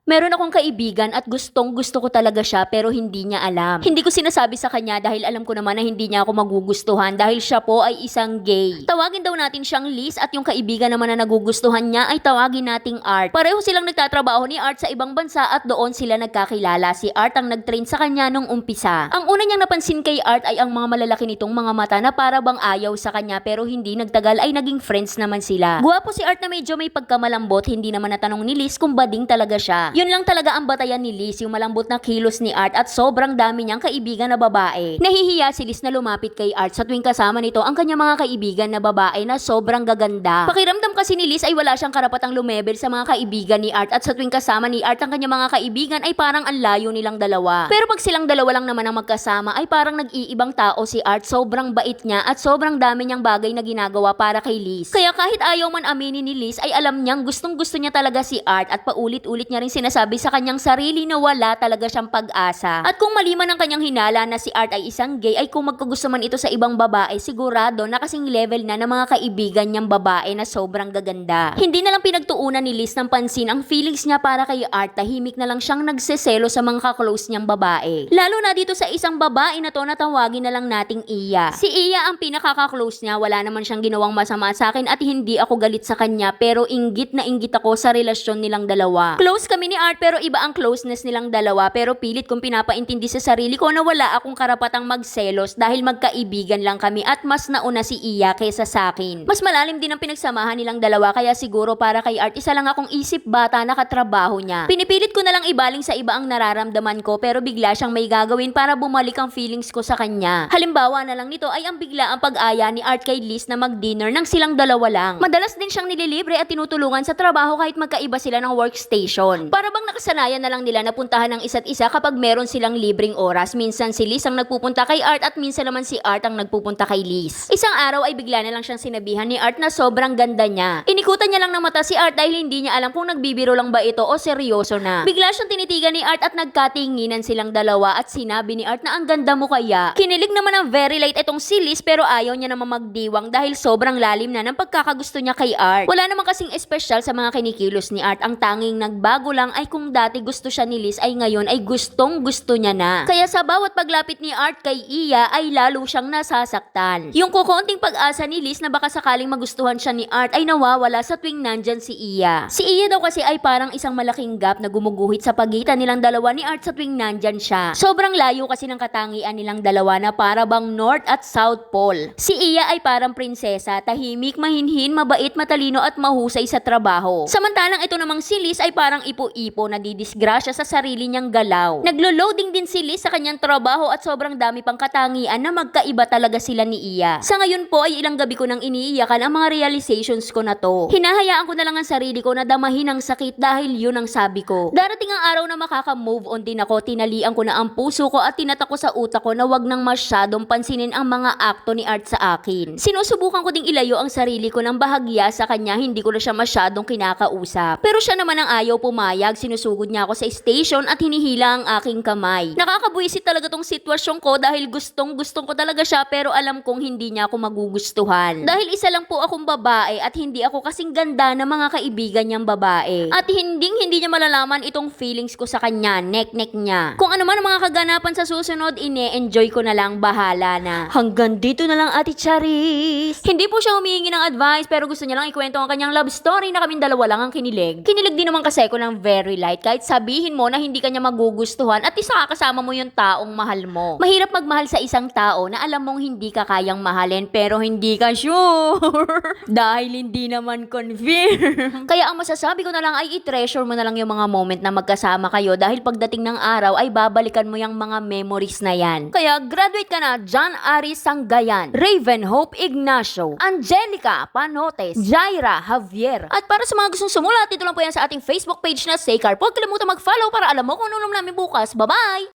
Meron akong kaibigan at gustong-gusto ko talaga siya pero hindi niya alam. Hindi ko sinasabi sa kanya dahil alam ko naman na hindi niya ako magugustuhan dahil siya po ay isang gay. Tawagin daw natin siyang Liz at yung kaibigan naman na nagugustuhan niya ay tawagin nating Art. Pareho silang nagtatrabaho ni Art sa ibang bansa at doon sila nagkakilala. Si Art ang nag-train sa kanya nung umpisa. Ang una niyang napansin kay Art ay ang mga malalaki nitong mga mata na para bang ayaw sa kanya pero hindi nagtagal ay naging friends naman sila. Guwapo si Art na medyo may pagkamalambot, hindi naman natanong ni Liz kung bading talaga siya. Yun lang talaga ang batayan ni Liz, yung malambot na kilos ni Art at sobrang dami niyang kaibigan na babae. Nahihiya si Liz na lumapit kay Art sa tuwing kasama nito ang kanyang mga kaibigan na babae na sobrang gaganda. Pakiramdam kasi ni Liz ay wala siyang karapatang lumebel sa mga kaibigan ni Art at sa tuwing kasama ni Art ang kanyang mga kaibigan ay parang ang layo nilang dalawa. Pero pag silang dalawa lang naman ang magkasama ay parang nag-iibang tao si Art, sobrang bait niya at sobrang dami niyang bagay na ginagawa para kay Liz. Kaya kahit ayaw man aminin ni Liz ay alam niyang gustong-gusto niya talaga si Art at paulit-ulit niya rin sinasabi sa kanyang sarili na wala talaga siyang pag-asa. At kung mali man ang kanyang hinala na si Art ay isang gay ay kung magkagusto man ito sa ibang babae, sigurado na kasing level na ng mga kaibigan niyang babae na sobrang gaganda. Hindi na lang pinagtuunan ni Liz ng pansin ang feelings niya para kay Art, tahimik na lang siyang nagseselo sa mga kaklose niyang babae. Lalo na dito sa isang babae na to na tawagin na lang nating Iya. Si Iya ang pinakaka-close niya, wala naman siyang ginawang masama sa akin at hindi ako galit sa kanya pero inggit na inggit ako sa relasyon nilang dalawa. Close kami ni Art pero iba ang closeness nilang dalawa pero pilit kong pinapaintindi sa sarili ko na wala akong karapatang magselos dahil magkaibigan lang kami at mas nauna si Iya kaysa sa akin. Mas malalim din ang pinagsamahan nilang dalawa kaya siguro para kay Art isa lang akong isip bata na katrabaho niya. Pinipilit ko na lang ibaling sa iba ang nararamdaman ko pero bigla siyang may gagawin para bumalik ang feelings ko sa kanya. Halimbawa na lang nito ay ang bigla ang pag-aya ni Art kay Liz na mag-dinner nang silang dalawa lang. Madalas din siyang nililibre at tinutulungan sa trabaho kahit magkaiba sila ng workstation. Para bang nakasanayan na lang nila na puntahan ng isa't isa kapag meron silang libreng oras. Minsan si Liz ang nagpupunta kay Art at minsan naman si Art ang nagpupunta kay Liz. Isang araw ay bigla na lang siyang sinabihan ni Art na sobrang ganda niya. Inikutan niya lang ng mata si Art dahil hindi niya alam kung nagbibiro lang ba ito o seryoso na. Bigla siyang tinitigan ni Art at nagkatinginan silang dalawa at sinabi ni Art na ang ganda mo kaya. Kinilig naman ang very light itong si Liz pero ayaw niya naman magdiwang dahil sobrang lalim na ng pagkakagusto niya kay Art. Wala naman kasing espesyal sa mga kinikilos ni Art. Ang tanging nagbago lang ay kung dati gusto siya ni Liz ay ngayon ay gustong gusto niya na. Kaya sa bawat paglapit ni Art kay Iya ay lalo siyang nasasaktan. Yung kukonting pag-asa ni Liz na baka sakaling magustuhan siya ni Art ay nawawala sa tuwing nandyan si Iya. Si Iya daw kasi ay parang isang malaking gap na gumuguhit sa pagitan nilang dalawa ni Art sa tuwing nandyan siya. Sobrang layo kasi ng katangian nilang dalawa na para bang North at South Pole. Si Iya ay parang prinsesa, tahimik, mahinhin, mabait, matalino at mahusay sa trabaho. Samantalang ito namang si Liz ay parang ipo-ipo na didisgrasya sa sarili niyang galaw. Naglo-loading din si Liz sa kanyang trabaho at sobrang dami pang katangian na magkaiba talaga sila ni Iya. Sa ngayon po ay ilang gabi ko nang iniiyakan ang mga realizations ko na to. Hinahayaan ko na lang ang sarili ko na damahin ang sakit dahil yun ang sabi ko. Darating ang araw na makaka-move on din ako, tinalian ko na ang puso ko at tinatak ko sa utak ko na wag nang masyadong pansinin ang mga akto ni Art sa akin. Sinusubukan ko ding ilayo ang sarili ko ng bahagya sa kanya, hindi ko na siya masyadong kinakausap. Pero siya naman ang ayaw pumayag, sinusugod niya ako sa station at hinihila ang aking kamay. Nakakabuisit talaga tong sitwasyon ko dahil gustong-gustong ko talaga siya pero alam kong hindi niya ako magugustuhan. Dahil isa lang po akong babae at hindi ako kasing ganda ng mga kaibigan niyang babae. At hindi niya malalaman itong feelings ko sa kanya, nek-nek niya. Kung ano man ang mga kaganapan sa susunod, ine-enjoy ko na lang, bahala na. Hanggang dito na lang, Ate Charis. Hindi po siya humihingi ng advice pero gusto niya lang ikwento ang kanyang love story na kaming dalawa lang ang kinilig. Kinilig din naman kasi ako ng very light kahit sabihin mo na hindi kanya magugustuhan at isa kasama mo yung taong mahal mo. Mahirap magmahal sa isang tao na alam mong hindi ka kayang mahalin pero hindi ka sure dahil hindi naman confirm. Kaya ang masasabi ko na lang ay i-treasure mo na lang yung mga moment na magkasama kayo dahil pagdating ng araw ay babalikan mo yung mga memories na yan. Kaya graduate ka na, John Aris Sanggayan, Raven Hope Ignacio, Angelica Panotes, Jaira Javier. At para sa mga gustong sumulat, dito lang po yan sa ating Facebook page na Saycar. Huwag kalimutan mag-follow para alam mo kung ano namin bukas. Bye-bye!